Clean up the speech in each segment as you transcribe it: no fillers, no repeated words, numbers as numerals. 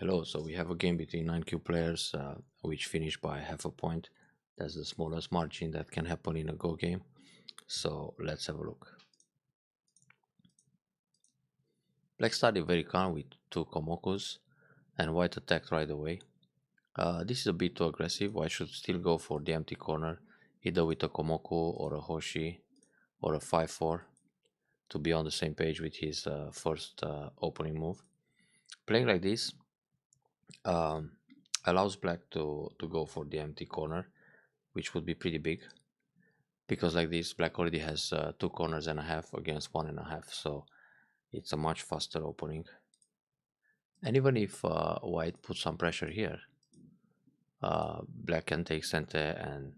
Hello, so we have a game between 9 players which finished by half a point. That's the smallest margin that can happen in a Go game. So let's have a look. Black started very calm with 2 Komokus and white attacked right away. This is a bit too aggressive. White should still go for the empty corner, either with a Komoku or a Hoshi or a 5-4 to be on the same page with his first opening move. Playing like this um, allows black to go for the empty corner, which would be pretty big, because like this black already has 2 corners and a half against 1.5, so it's a much faster opening. And even if white puts some pressure here, black can take center and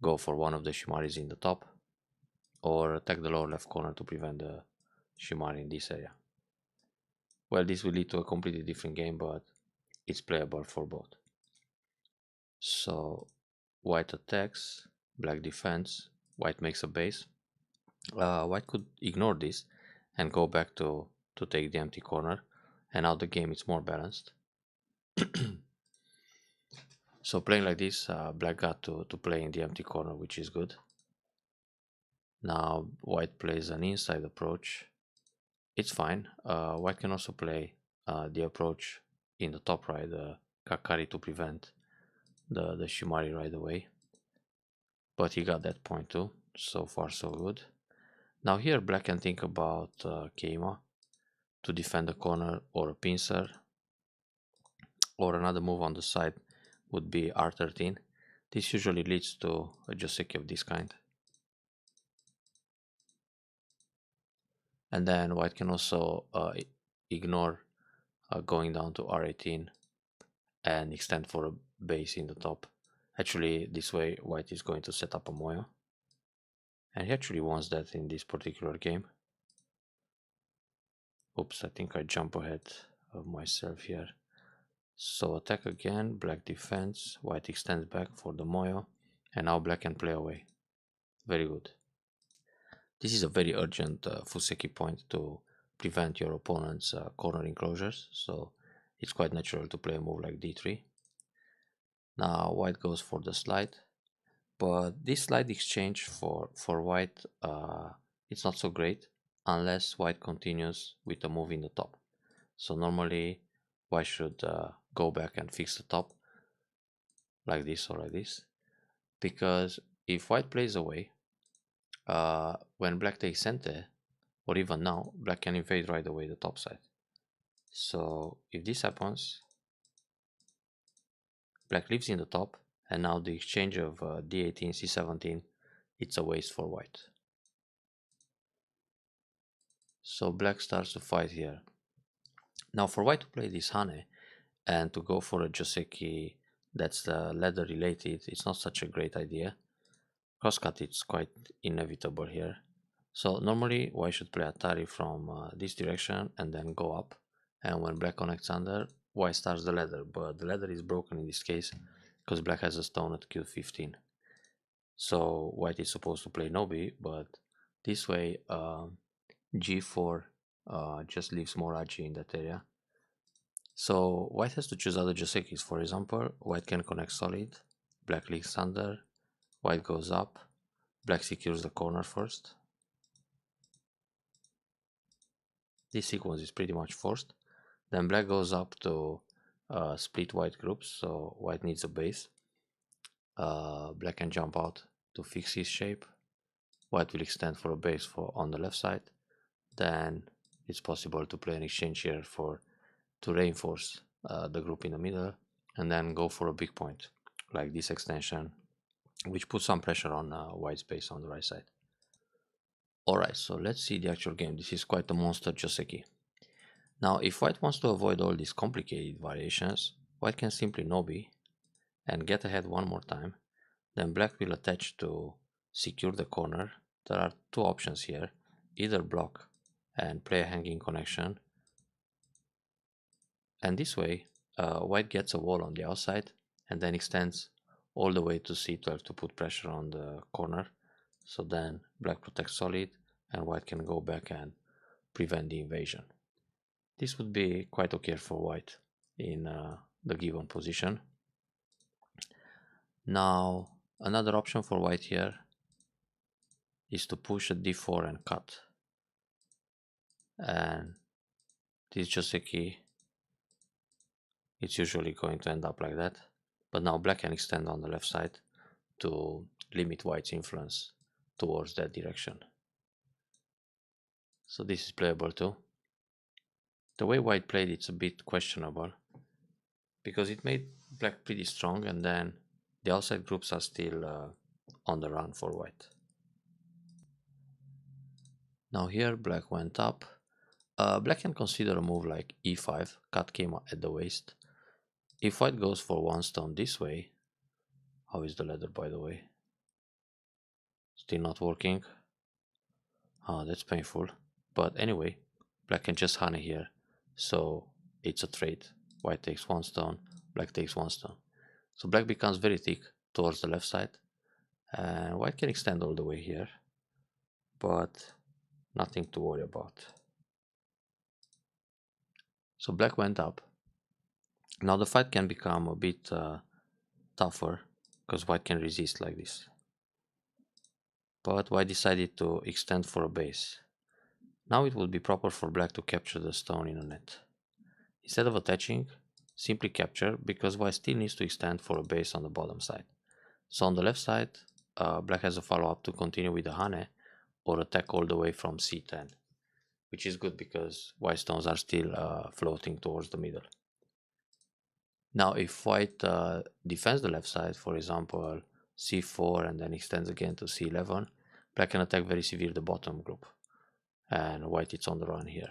go for one of the shimaris in the top, or attack the lower left corner to prevent the shimari in this area. Well, this will lead to a completely different game, but it's playable for both. So white attacks, black defends, white makes a base. White could ignore this and go back to take the empty corner, and now the game is more balanced. So playing like this, black got to play in the empty corner, which is good. Now white plays an inside approach. It's fine. White can also play the approach in the top right, the Kakari, to prevent the Shimari right away. But he got that point too. So far so good. Now here black can think about Keima to defend the corner, or a pincer, or another move on the side would be R13. This usually leads to a Joseki of this kind. And then white can also ignore going down to R18 and extend for a base in the top. Actually, this way white is going to set up a Moyo, and he actually wants that in this particular game. Oops, I think I jump ahead of myself here. So attack again, black defense, white extends back for the Moyo, and now black can play away. Very good. This is a very urgent Fuseki point to prevent your opponent's corner enclosures, so it's quite natural to play a move like d3. Now white goes for the slide, but this slide exchange for white, it's not so great unless white continues with a move in the top. So normally white should go back and fix the top like this or like this, because if white plays away, when black takes center, or even now, black can invade right away the top side. So if this happens, black lives in the top, and now the exchange of d18, c17, it's a waste for white. So black starts to fight here. Now for white to play this Hane and to go for a Joseki that's ladder related, it's not such a great idea. Crosscut, it's quite inevitable here. So normally white should play Atari from this direction and then go up, and when black connects under, white starts the ladder, but the ladder is broken in this case because black has a stone at q15. So white is supposed to play Nobi, but this way g4 just leaves more agi in that area. So white has to choose other Josekis. For example, white can connect solid, black leaks under, white goes up, black secures the corner first. This sequence is pretty much forced. Then black goes up to split white groups, so white needs a base. Black can jump out to fix his shape. White will extend for a base for on the left side. Then it's possible to play an exchange here to reinforce the group in the middle, and then go for a big point like this extension, which puts some pressure on white's base on the right side. Alright, so let's see the actual game. This is quite a monster Joseki. Now if white wants to avoid all these complicated variations, white can simply Nobi and get ahead one more time. Then black will attach to secure the corner. There are two options here: either block and play a hanging connection, and this way white gets a wall on the outside and then extends all the way to c12 to put pressure on the corner. So then black protects solid and white can go back and prevent the invasion. This would be quite okay for white. in the given position. Now another option for white here is to push a d4 and cut, and this is just a key. It's usually going to end up like that, but now black can extend on the left side to limit white's influence towards that direction. So this is playable too. The way white played it's a bit questionable, because it made black pretty strong, and then the outside groups are still on the run for white. Now here black went up. Black can consider a move like e5, cut came at the waist. If white goes for one stone this way, how is the ladder by the way? Still not working. Ah, that's painful. But anyway, black can just honey here, so it's a trade. White takes one stone, black takes one stone. So black becomes very thick towards the left side, and white can extend all the way here, but nothing to worry about. So black went up. Now the fight can become a bit tougher, because white can resist like this. But white decided to extend for a base. Now it would be proper for black to capture the stone in a net. Instead of attaching, simply capture, because white still needs to extend for a base on the bottom side. So on the left side, black has a follow-up to continue with the hane or attack all the way from c10, which is good because white stones are still floating towards the middle. Now if white defends the left side, for example c4 and then extends again to c11, black can attack very severe the bottom group, and white is on the run here,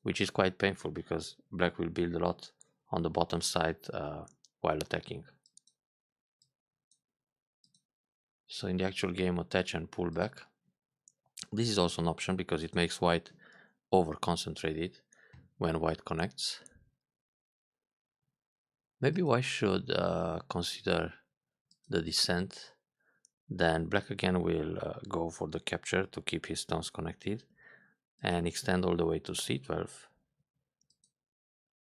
which is quite painful because black will build a lot on the bottom side while attacking. So in the actual game, attach and pull back. This is also an option because it makes white over concentrated when white connects. Maybe white should consider the descent. Then black again will go for the capture to keep his stones connected and extend all the way to c12,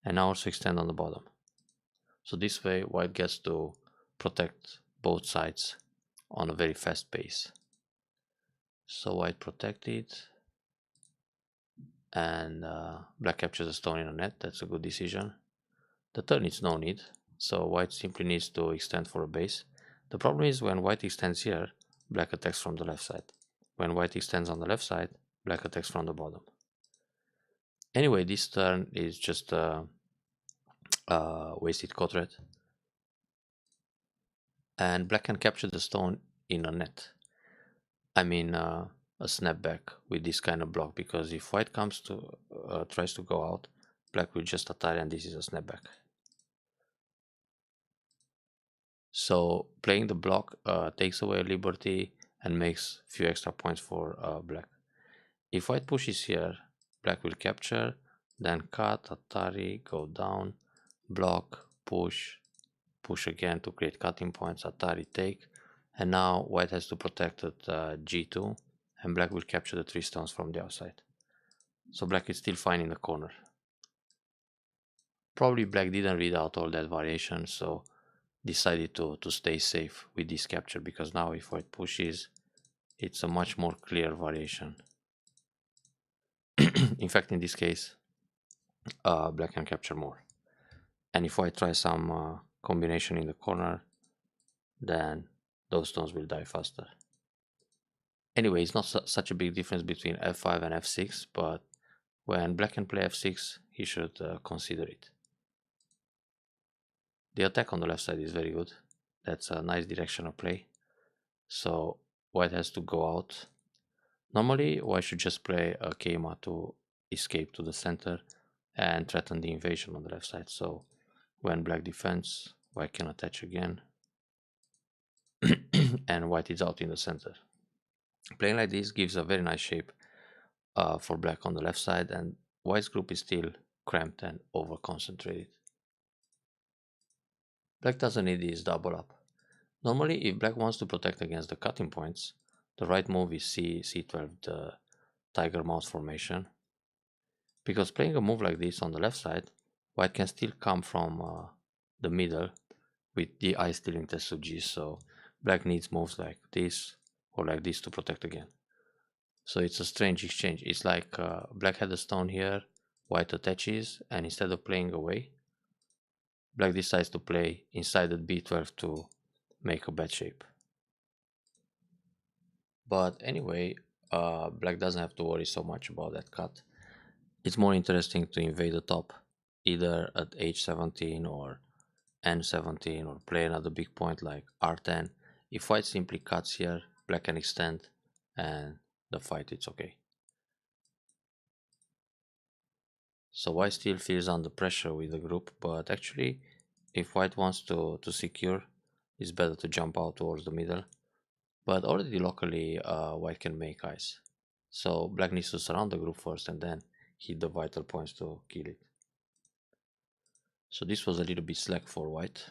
and now also extend on the bottom. So this way white gets to protect both sides on a very fast pace. So white protected, and black captures a stone in a net. That's a good decision. The turn is no need, so white simply needs to extend for a base. The problem is when white extends here, black attacks from the left side. When white extends on the left side, black attacks from the bottom. Anyway, this turn is just a wasted quadrat, and black can capture the stone in a net. I mean a snapback with this kind of block, because if white comes to tries to go out, black will just attack, and this is a snapback. So playing the block takes away a liberty and makes few extra points for black. If white pushes here, black will capture, then cut, Atari, go down, block, push, push again to create cutting points, Atari, take, and now white has to protect at g2, and black will capture the 3 stones from the outside. So black is still fine in the corner. Probably black didn't read out all that variation, so decided to stay safe with this capture, because now if white pushes, it's a much more clear variation. In fact, in this case, black can capture more. And if white tries some combination in the corner, then those stones will die faster. Anyway, it's not such a big difference between f5 and f6, but when black can play f6, he should consider it. The attack on the left side is very good. That's a nice direction of play. So white has to go out. Normally, white should just play a Keima to escape to the center and threaten the invasion on the left side. So when black defends, white can attach again, and white is out in the center. Playing like this gives a very nice shape for black on the left side, and white's group is still cramped and over concentrated. Black doesn't need this double up. Normally, if black wants to protect against the cutting points, the right move is c12, the tiger mouth formation. Because playing a move like this on the left side, white can still come from the middle with the eye still in test to G, so black needs moves like this or like this to protect again. So it's a strange exchange. It's like black had a stone here, white attaches, and instead of playing away, black decides to play inside the b12 to make a bad shape. But anyway, black doesn't have to worry so much about that cut. It's more interesting to invade the top, either at h17 or n17, or play another big point like r10. If white simply cuts here, black can extend and the fight it's okay. So white still feels under pressure with the group, but actually if white wants to secure, it's better to jump out towards the middle. But already locally white can make eyes. So black needs to surround the group first and then hit the vital points to kill it. So this was a little bit slack for white.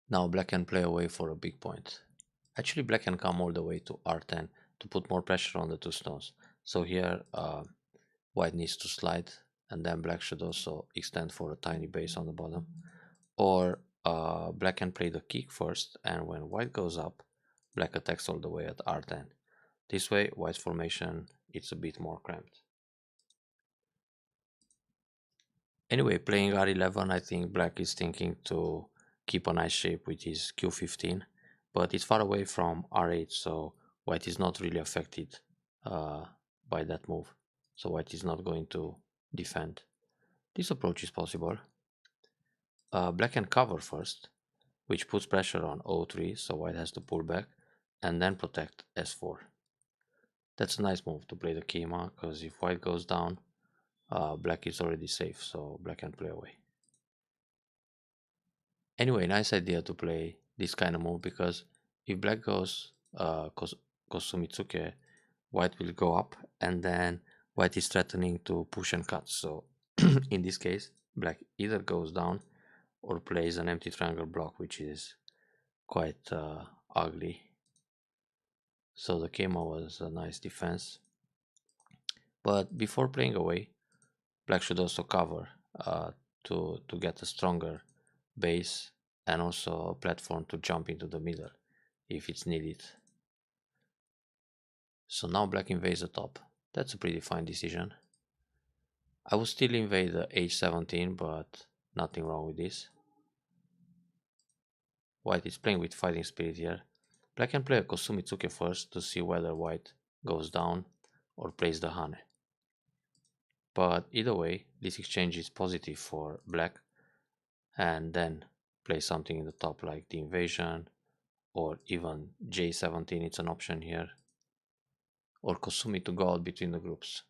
Now black can play away for a big point. Actually black can come all the way to r10 to put more pressure on the two stones. So here white needs to slide, and then black should also extend for a tiny base on the bottom. Or black can play the kick first, and when white goes up, black attacks all the way at r10. This way white's formation it's a bit more cramped. Anyway, playing r11, I think black is thinking to keep a nice shape with his q15, but it's far away from r8, so white is not really affected uh, by that move. So white is not going to defend. This approach is possible. Black can cover first, which puts pressure on o3, so white has to pull back, and then protect s4. That's a nice move to play the Kima, because if white goes down, black is already safe, so black can play away. Anyway, nice idea to play this kind of move, because if black goes Kosumitsuke, white will go up, and then white is threatening to push and cut. So in this case, black either goes down or plays an empty triangle block, which is quite ugly. So the Keima was a nice defense. But before playing away, black should also cover to get a stronger base and also a platform to jump into the middle if it's needed. So now black invades the top. That's a pretty fine decision. I would still invade the h17, but nothing wrong with this. White is playing with fighting spirit here. Black can play a Kosumitsuke first to see whether white goes down or plays the Hane. But either way, this exchange is positive for black, and then play something in the top like the invasion, or even j17, it's an option here, or Kosumi to go out between the groups.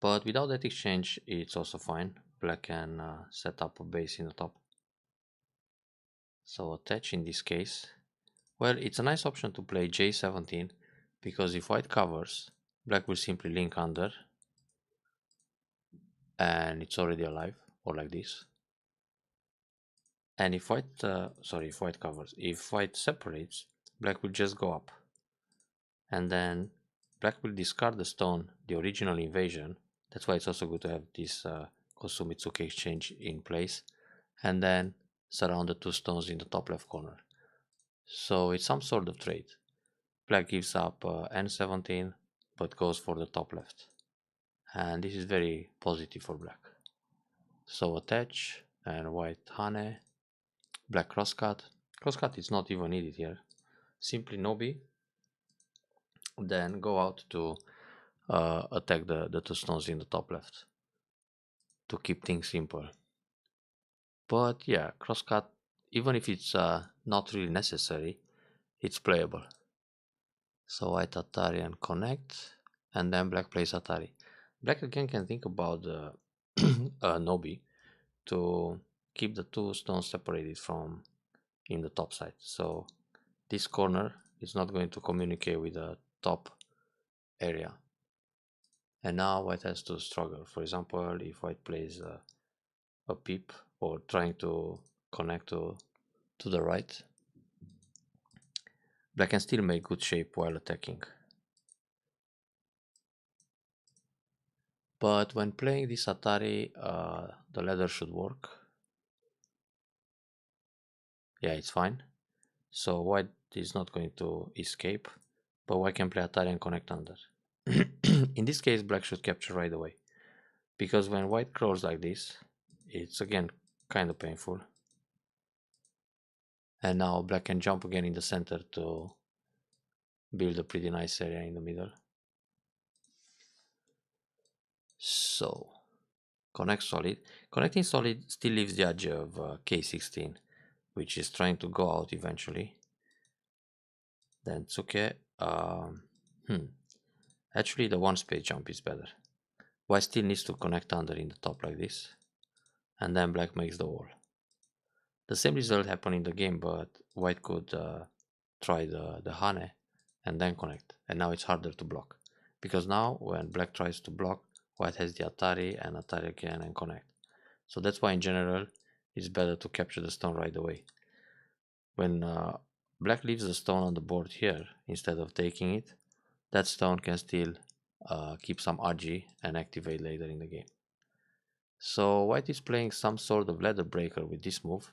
But without that exchange, it's also fine. Black can set up a base in the top. So attach in this case. Well, it's a nice option to play j17, because if white covers, black will simply link under, and it's already alive, or like this. And if white, if white covers, if white separates, black will just go up. And then black will discard the stone, the original invasion. That's why it's also good to have this Kosumitsuke exchange in place. And then surround the two stones in the top left corner. So it's some sort of trade. Black gives up n17, but goes for the top left. And this is very positive for black. So attach, and white Hane. Black crosscut. Crosscut is not even needed here. Simply Nobi. Then go out to attack the two stones in the top left to keep things simple. But yeah, crosscut, even if it's not really necessary, it's playable. So white Atari and connect, and then black plays Atari. Black again can think about the Nobi to keep the two stones separated from in the top side. So this corner is not going to communicate with the top area. And now white has to struggle. For example, if white plays a peep or trying to connect to the right, black can still make good shape while attacking. But when playing this Atari, the ladder should work. Yeah, it's fine. So white is not going to escape, but white can play Atari and connect under. In this case, black should capture right away, because when white crawls like this, it's again kind of painful. And now black can jump again in the center to build a pretty nice area in the middle. So connect solid. Connecting solid still leaves the edge of K16, which is trying to go out eventually. Then it's okay. Actually, the one space jump is better. White still needs to connect under in the top like this, and then black makes the wall. The same result happened in the game, but white could try the Hane and then connect, and now it's harder to block, because now when black tries to block, white has the Atari and Atari again and connect. So that's why in general it's better to capture the stone right away. When black leaves the stone on the board here instead of taking it, that stone can still keep some RG and activate later in the game. So white is playing some sort of ladder breaker with this move,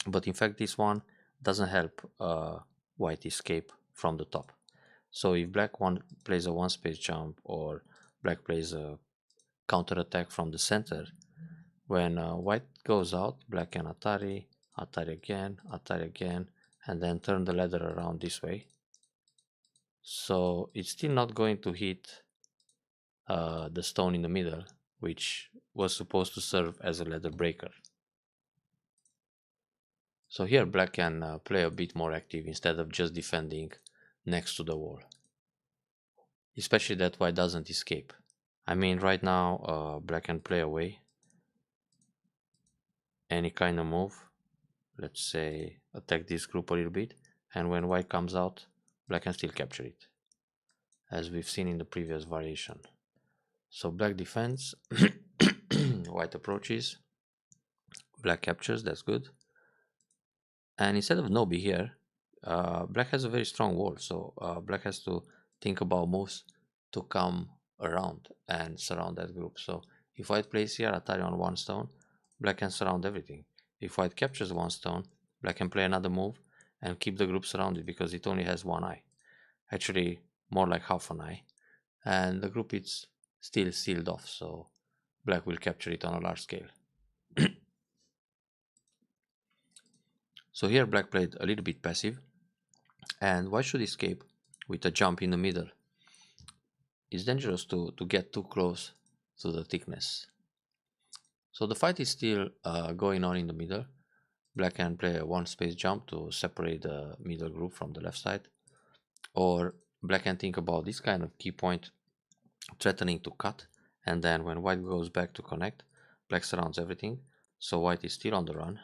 but in fact this one doesn't help white escape from the top. So if black plays a one space jump, or black plays a counter attack from the center, when white goes out, black can Atari, Atari again, and then turn the ladder around this way. So it's still not going to hit the stone in the middle, which was supposed to serve as a ladder breaker. So here black can play a bit more active instead of just defending next to the wall. Especially that white doesn't escape. I mean, right now black can play away any kind of move. Let's say attack this group a little bit, and when white comes out, black can still capture it, as we've seen in the previous variation. So black defends, white approaches, black captures, that's good. And instead of Nobi here, black has a very strong wall, so black has to think about moves to come around and surround that group. So if white plays here Atari on one stone, black can surround everything. If white captures one stone, black can play another move and keep the group surrounded, because it only has one eye. Actually, more like half an eye. And the group is still sealed off, so black will capture it on a large scale. So here black played a little bit passive, and white should escape with a jump in the middle. It's dangerous to get too close to the thickness. So the fight is still going on in the middle. Black can play a one space jump to separate the middle group from the left side, or black can think about this kind of key point threatening to cut, and then when white goes back to connect, black surrounds everything, so white is still on the run.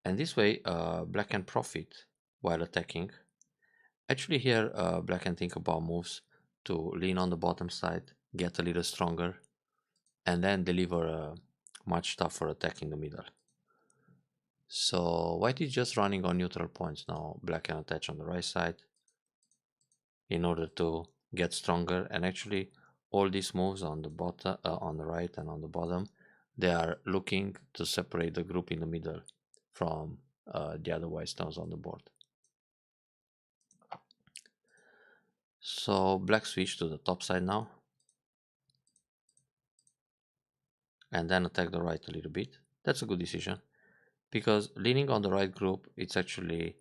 And this way black can profit while attacking. Actually here black can think about moves to lean on the bottom side, get a little stronger, and then deliver a much tougher attack in the middle. So white is just running on neutral points now. Black can attach on the right side in order to get stronger, and actually all these moves on the bottom, on the right and on the bottom, they are looking to separate the group in the middle from the other white stones on the board. So black switch to the top side now, and then attack the right a little bit. That's a good decision, because leaning on the right group, it's actually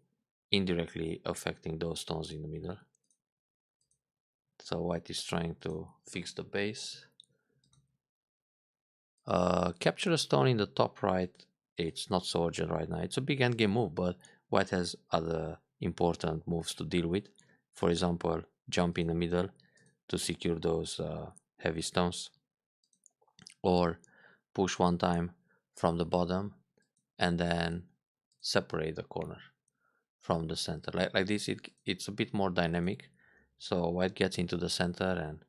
indirectly affecting those stones in the middle. So white is trying to fix the base. Capture a stone in the top right, it's not so urgent right now. It's a big endgame move, but white has other important moves to deal with. For example, jump in the middle to secure those heavy stones, or push one time from the bottom and then separate the corner from the center. Like this, it's a bit more dynamic, so white gets into the center and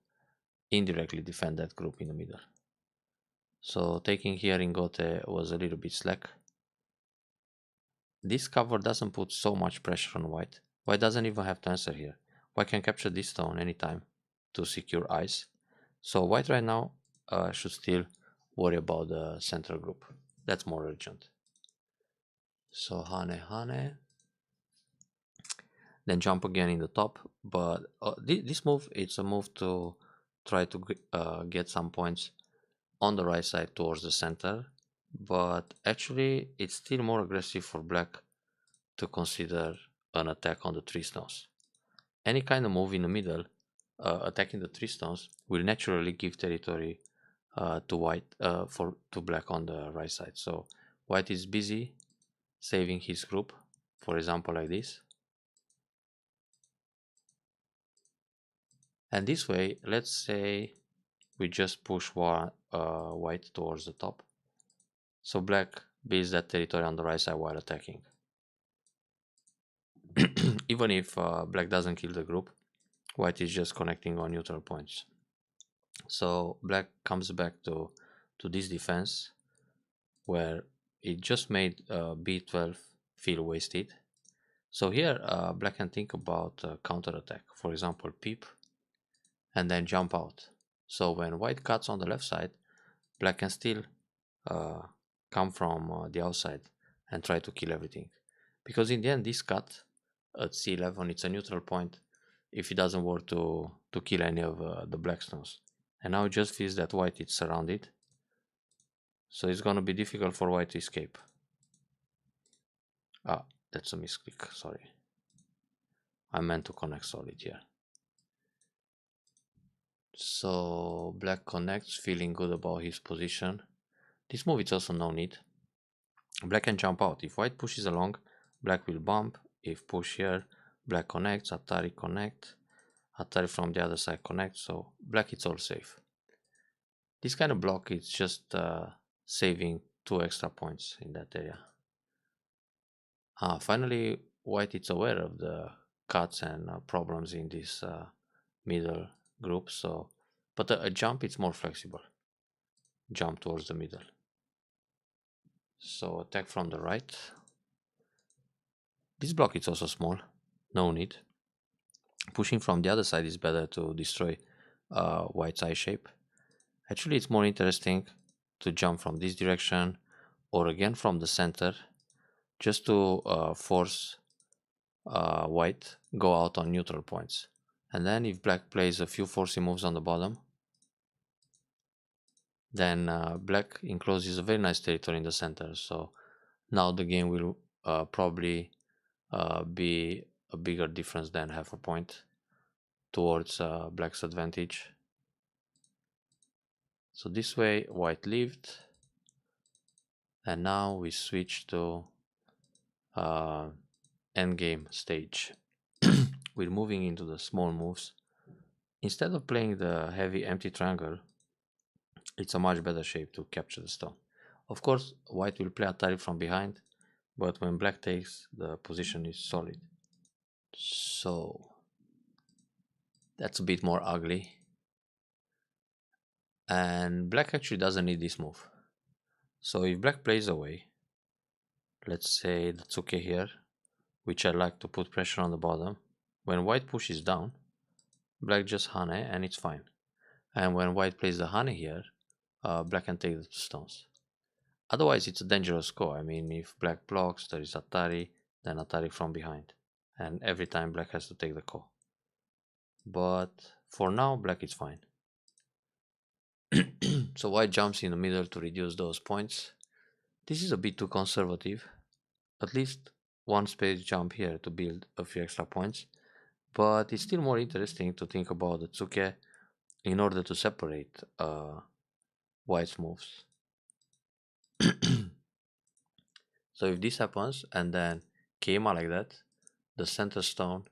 indirectly defend that group in the middle. So taking here in Gote was a little bit slack. This cover doesn't put so much pressure on white. White doesn't even have to answer here. White can capture this stone anytime to secure ice, So white right now should still worry about the central group. That's more urgent. So Hane, then jump again in the top. But this move, it's a move to try to get some points on the right side towards the center. But actually, it's still more aggressive for black to consider an attack on the 3 stones. Any kind of move in the middle, attacking the 3 stones, will naturally give territory to white to black on the right side. So white is busy saving his group, for example, like this. And this way, let's say we just push white towards the top. So black builds that territory on the right side while attacking. Even if black doesn't kill the group, white is just connecting on neutral points. So black comes back to this defense where it just made b12 feel wasted. So here black can think about counter attack, for example peep, and then jump out. So when white cuts on the left side, black can still uh, come from the outside and try to kill everything, because in the end this cut at c11, it's a neutral point if it doesn't work to kill any of the black stones. And now it just feels that white is surrounded, so it's gonna be difficult for white to escape. Ah, that's a misclick, sorry. I meant to connect solid here. So black connects, feeling good about his position. This move is also no need. Black can jump out. If white pushes along, black will bump. If push here, black connects, Atari connect, Atari from the other side connect, so black is all safe. This kind of block is just saving 2 extra points in that area. Finally, white is aware of the cuts and problems in this middle group, so but a jump is more flexible. Jump towards the middle. So attack from the right. This block is also small, no need. Pushing from the other side is better to destroy white's eye shape. Actually, it's more interesting to jump from this direction or again from the center, just to force white go out on neutral points. And then if black plays a few forcing moves on the bottom, then black encloses a very nice territory in the center. So now the game will probably be a bigger difference than half a point towards black's advantage. So this way white lived, and now we switch to endgame stage. We're moving into the small moves. Instead of playing the heavy empty triangle, it's a much better shape to capture the stone. Of course, white will play Atari from behind, but when black takes, the position is solid. So that's a bit more ugly. And black actually doesn't need this move. So if black plays away, let's say the Tsuke here, which I like to put pressure on the bottom, when white pushes down, black just Hane and it's fine. And when white plays the Hane here, black can take the stones. Otherwise, it's a dangerous go. I mean, if black blocks, there is Atari, then Atari from behind. And every time black has to take the ko. But for now, black is fine. So white jumps in the middle to reduce those points. This is a bit too conservative. At least one space jump here to build a few extra points. But it's still more interesting to think about the Tsuke in order to separate white's moves. So if this happens and then Keima like that, the center stone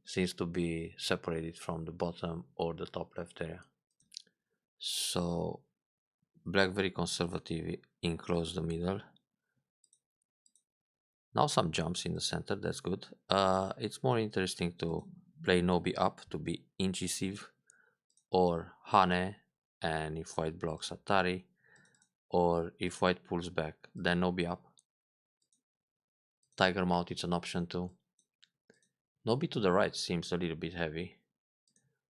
seems to be separated from the bottom or the top left area. So black very conservative, enclose the middle. Now some jumps in the center, that's good. It's more interesting to play Nobi up to be incisive, or Hane, and if white blocks Atari, or if white pulls back, then Nobi up. Tiger mount is an option too. Nobi to the right seems a little bit heavy.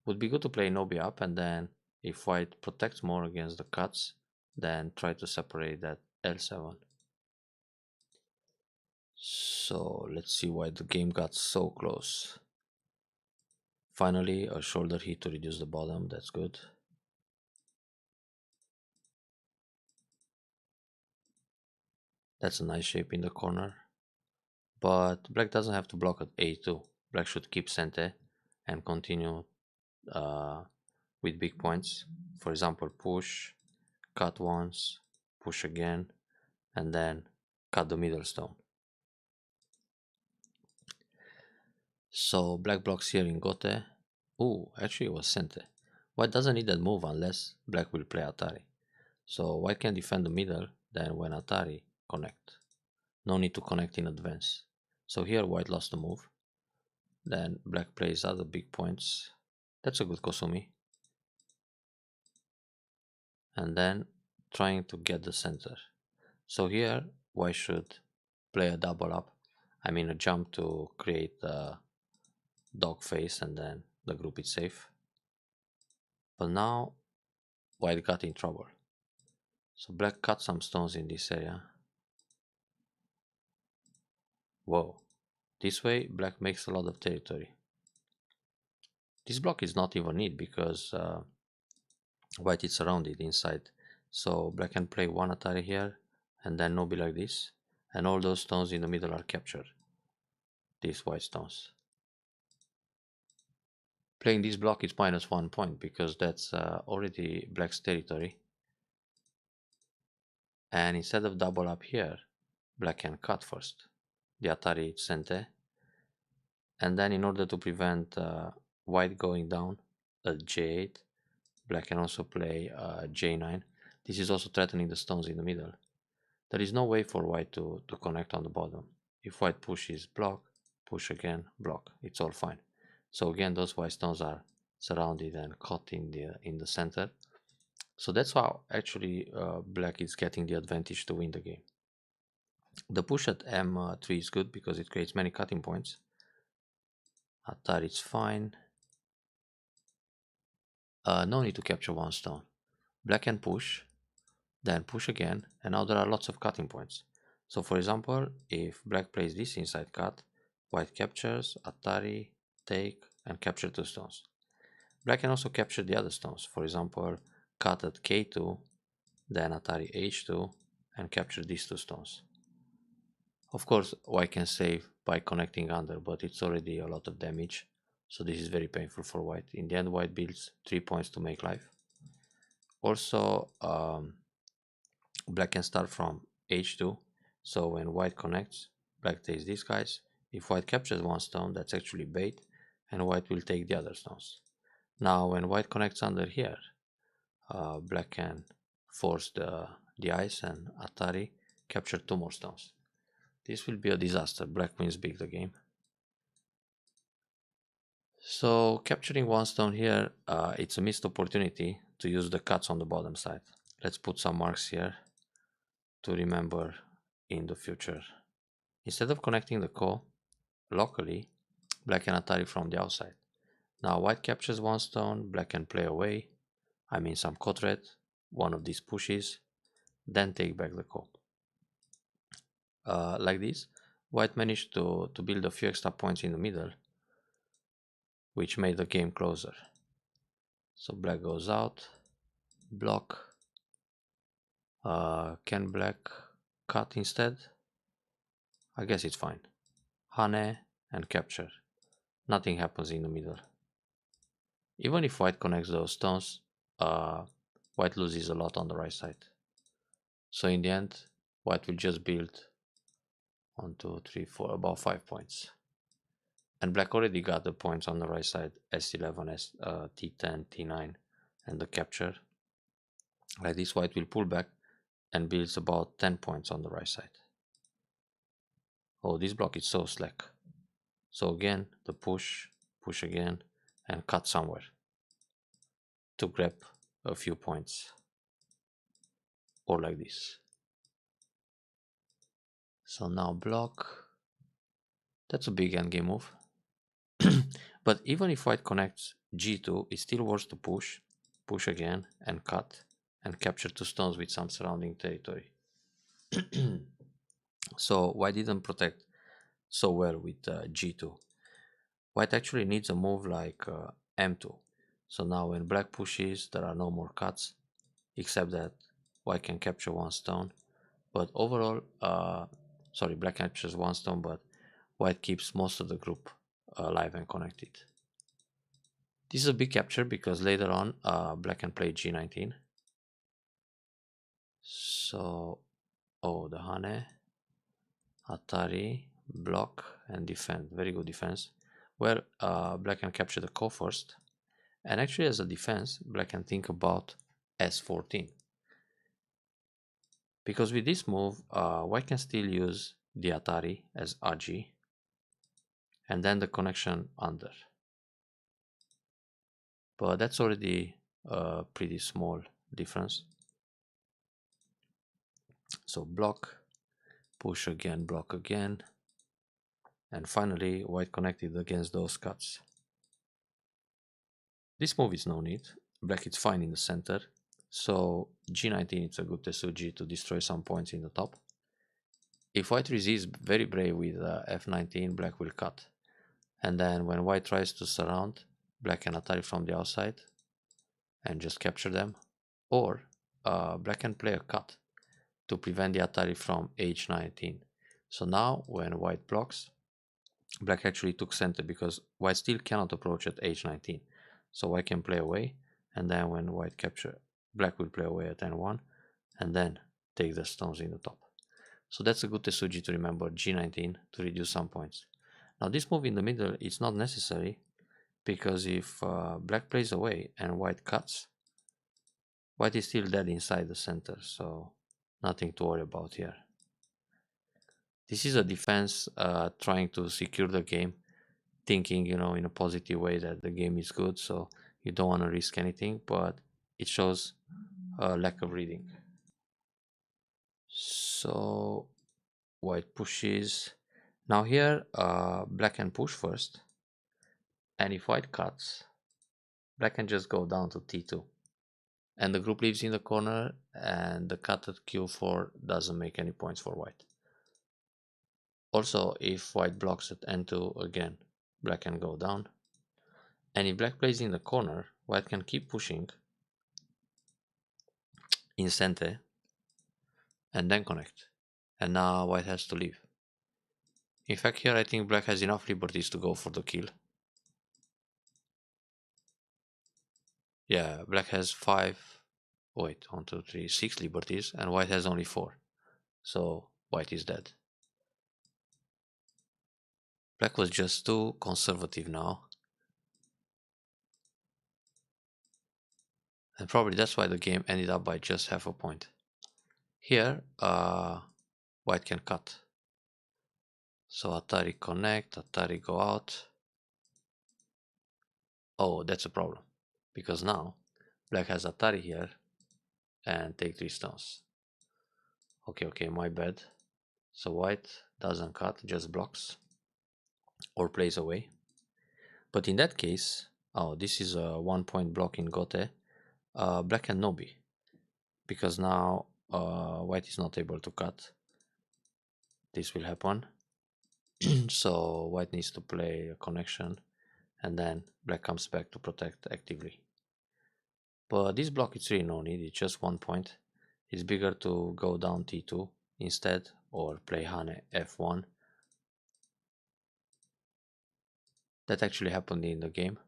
Would be good to play Nobi up, and then if white protects more against the cuts, then try to separate that L7. So let's see why the game got so close. Finally, a shoulder hit to reduce the bottom, that's good. That's a nice shape in the corner. But black doesn't have to block at A2. Black should keep cente and continue with big points. For example, push, cut once, push again, and then cut the middle stone. So black blocks here in gote. Ooh, actually it was cente. White doesn't need that move unless black will play Atari. So white can defend the middle, then when Atari, connect. No need to connect in advance. So here white lost the move. Then black plays other big points. That's a good Kosumi. And then trying to get the center. So here white should play a double up. I mean a jump to create a dog face and then the group is safe. But now white got in trouble. So black cut some stones in this area. Whoa. This way black makes a lot of territory. This block is not even neat because white is surrounded inside. So black can play one Atari here and then no be like this. And all those stones in the middle are captured. These white stones. Playing this block is minus 1 point because that's already black's territory. And instead of double up here, black can cut first. The Atari cente. And then in order to prevent white going down at J8, black can also play J9. This is also threatening the stones in the middle. There is no way for white to connect on the bottom. If white pushes block, push again, block. It's all fine. So again, those white stones are surrounded and caught in the center. So that's how actually black is getting the advantage to win the game. The push at M3 is good because it creates many cutting points. Atari is fine. No need to capture one stone. Black can push, then push again, and now there are lots of cutting points. So for example, if black plays this inside cut, white captures, Atari, take, and capture 2 stones. Black can also capture the other stones. For example, cut at K2, then Atari H2, and capture these 2 stones. Of course, white can save by connecting under, but it's already a lot of damage. So this is very painful for white. In the end, white builds 3 points to make life. Also, black can start from H2. So when white connects, black takes these guys. If white captures one stone, that's actually bait, and white will take the other stones. Now, when white connects under here, black can force the ice and Atari capture 2 more stones. This will be a disaster. Black wins big the game. So capturing one stone here, it's a missed opportunity to use the cuts on the bottom side. Let's put some marks here to remember in the future. Instead of connecting the ko locally, black can Atari from the outside. Now white captures one stone, black can play away. I mean some kotret, one of these pushes, then take back the ko. Like this, white managed to build a few extra points in the middle, which made the game closer. So black goes out, block. Can black cut instead? I guess it's fine. Hane and capture. Nothing happens in the middle. Even if white connects those stones, white loses a lot on the right side. So in the end, white will just build 1, 2, 3, 4, about 5 points. And black already got the points on the right side, S11, T10, T9, and the capture. Like this, white will pull back and builds about 10 points on the right side. Oh, this block is so slack. So again, the push, push again, and cut somewhere to grab a few points. Or like this. So now block. That's a big endgame move. But even if white connects G2, it's still worth to push push again and cut and capture 2 stones with some surrounding territory. So white didn't protect so well with g2. White actually needs a move like m2. So now when black pushes, there are no more cuts, except that white can capture 1 stone. But overall, sorry, black captures 1 stone, but white keeps most of the group alive and connected. This is a big capture because later on black can play g19. So, oh, the Hane, Atari, block and defend. Very good defense. Well, black can capture the ko first. And actually as a defense, black can think about s14. Because with this move, white can still use the Atari as RG. And then the connection under. But that's already a pretty small difference. So block, push again, block again. And finally, white connected against those cuts. This move is no need. Black is fine in the center. So g19 is a good tesuji to destroy some points in the top. If white resists very brave with f19, black will cut. And then when white tries to surround, black can Atari from the outside and just capture them. Or black can play a cut to prevent the Atari from h19. So now when white blocks, black actually took center because white still cannot approach at h19. So white can play away, and then when white capture, black will play away at n1 and then take the stones in the top. So that's a good tesuji to remember, g19 to reduce some points. Now this move in the middle is not necessary because if black plays away and white cuts, white is still dead inside the center, so nothing to worry about here. This is a defense trying to secure the game, thinking, in a positive way that the game is good, so you don't want to risk anything, but it shows a lack of reading. So white pushes. Now here black can push first, and if white cuts, black can just go down to t2, and the group leaves in the corner, and the cut at q4 doesn't make any points for white. Also, if white blocks at n2 again, black can go down, and if black plays in the corner, white can keep pushing in center and then connect, and now white has to leave. In fact, here I think black has enough liberties to go for the kill. Yeah, black has 6 liberties, and white has only 4, so white is dead. Black was just too conservative now, and probably that's why the game ended up by just half a point. Here white can cut, so Atari connect, Atari go out. Oh, that's a problem, because now black has Atari here and take 3 stones. Okay, my bad. So white doesn't cut, just blocks or plays away. But in that case, oh, this is a 1-point block in Gote. Black can Nobi, because now white is not able to cut. This will happen. So white needs to play a connection, and then black comes back to protect actively. But this block is really no need, it's just 1 point. It's bigger to go down t2 instead, or play Hane f1. That actually happened in the game.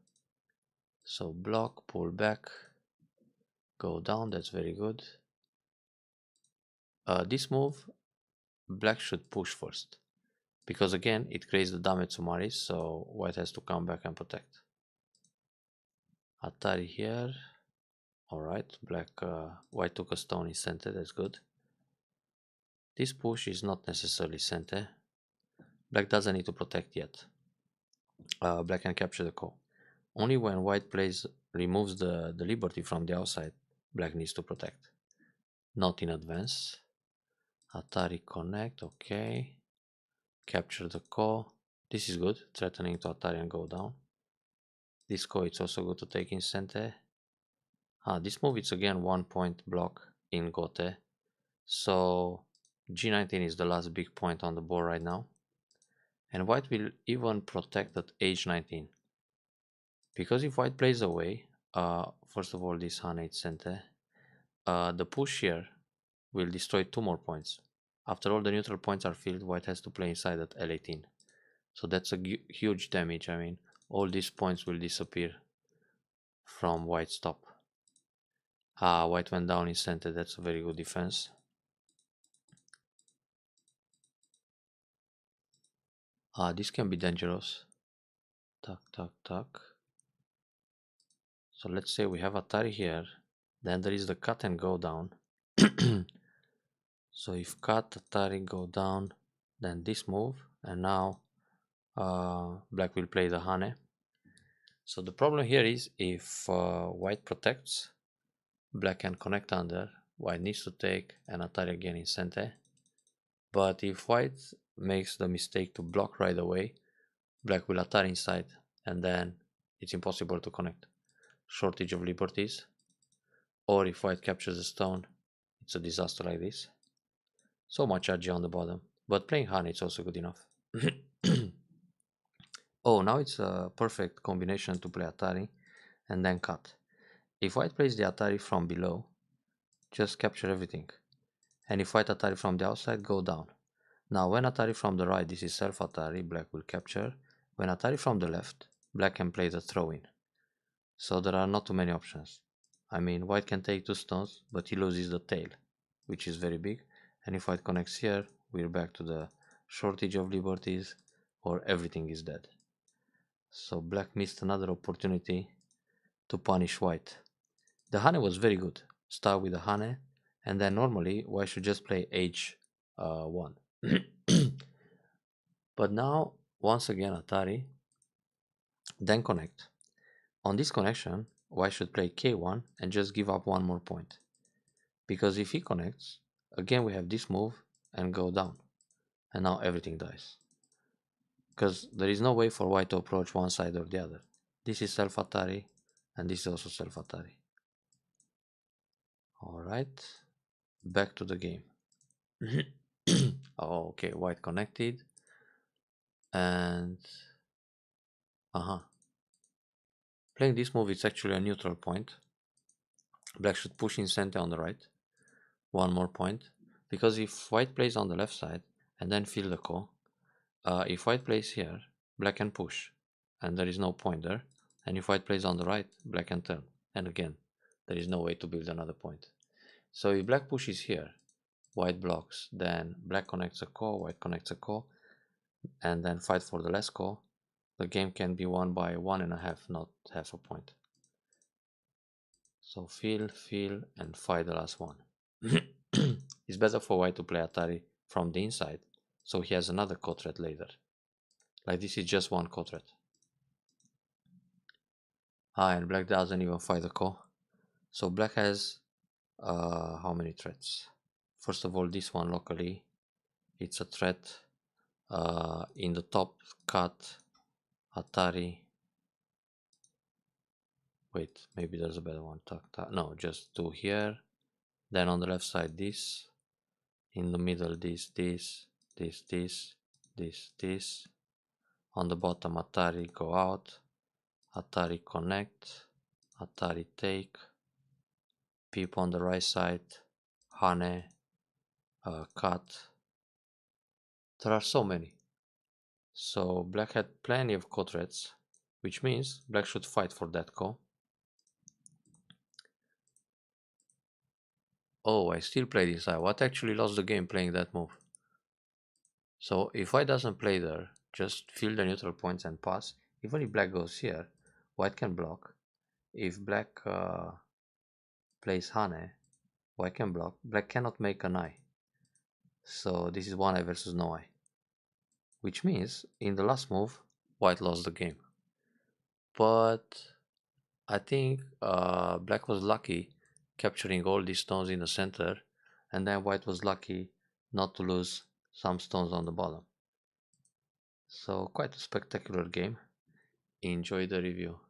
So block, pull back, go down, that's very good. This move, black should push first, because again it creates the damage to Maris, so white has to come back and protect. Atari here. Alright, white took a stone in center, that's good. This push is not necessarily center. Black doesn't need to protect yet. Black can capture the ko. Only when white removes the liberty from the outside, black needs to protect. Not in advance. Atari connect, okay. Capture the ko. This is good, threatening to Atari and go down. This ko is also good to take in center. This move is again 1 point block in Gote. So G19 is the last big point on the board right now. And white will even protect at H19. Because if white plays away, first of all this H8 center, the push here will destroy 2 more points. After all the neutral points are filled, white has to play inside at L18. So that's a huge damage. I mean, all these points will disappear from white's top. White went down in center. That's a very good defense. This can be dangerous. Tuck, tuck, tuck. So let's say we have Atari here. Then there is the cut and go down. So if cut, Atari go down, then this move, and now black will play the Hane. So the problem here is if white protects, black can connect under, white needs to take, and Atari again in center. But if white makes the mistake to block right away, black will Atari inside, and then it's impossible to connect. Shortage of liberties. Or if white captures a stone, it's a disaster like this. So much RG on the bottom, but playing Hane is also good enough. Oh, now it's a perfect combination to play Atari and then cut. If white plays the Atari from below, just capture everything. And if white Atari from the outside, go down. Now when Atari from the right, this is self Atari, black will capture. When Atari from the left, black can play the throw-in. So there are not too many options. I mean, white can take 2 stones, but he loses the tail, which is very big. And if white connects here, we're back to the shortage of liberties, or everything is dead. So black missed another opportunity to punish white. The Hane was very good. Start with the Hane, and then normally white should just play H1. But now, once again Atari, then connect. On this connection, white should play K1 and just give up 1 more point. Because if he connects, again we have this move and go down. And now everything dies. Because there is no way for white to approach one side or the other. This is self Atari, and this is also self Atari. Alright, back to the game. Oh, okay, white connected. And playing this move is actually a neutral point. Black should push in center on the right. 1 more point. Because if white plays on the left side and then fill the ko, if white plays here, black can push. And there is no point there. And if white plays on the right, black can turn. And again, there is no way to build another point. So if black pushes here, white blocks, then black connects a ko, white connects a ko, and then fight for the last ko. The game can be won by 1.5, not half a point. So fill, and fight the last one. It's better for white to play Atari from the inside, so he has another ko threat later. Like this is just 1 ko threat. And black doesn't even fight the ko. So black has how many threats? First of all, this one locally, it's a threat. In the top, cut, Atari. Wait, maybe there's a better one. No, just 2 here. Then on the left side, this. In the middle, this. On the bottom, Atari go out. Atari connect. Atari take. Peep on the right side. Hane. Cut. There are so many. So black had plenty of ko threats, which means black should fight for that ko. Oh, I still play this side. What actually lost the game playing that move? So if white doesn't play there, just fill the neutral points and pass. Even if black goes here, white can block. If black plays Hane, white can block. Black cannot make an eye. So this is 1 eye versus no eye. Which means in the last move, white lost the game. But I think black was lucky capturing all these stones in the center, and then white was lucky not to lose some stones on the bottom. So quite a spectacular game. Enjoy the review.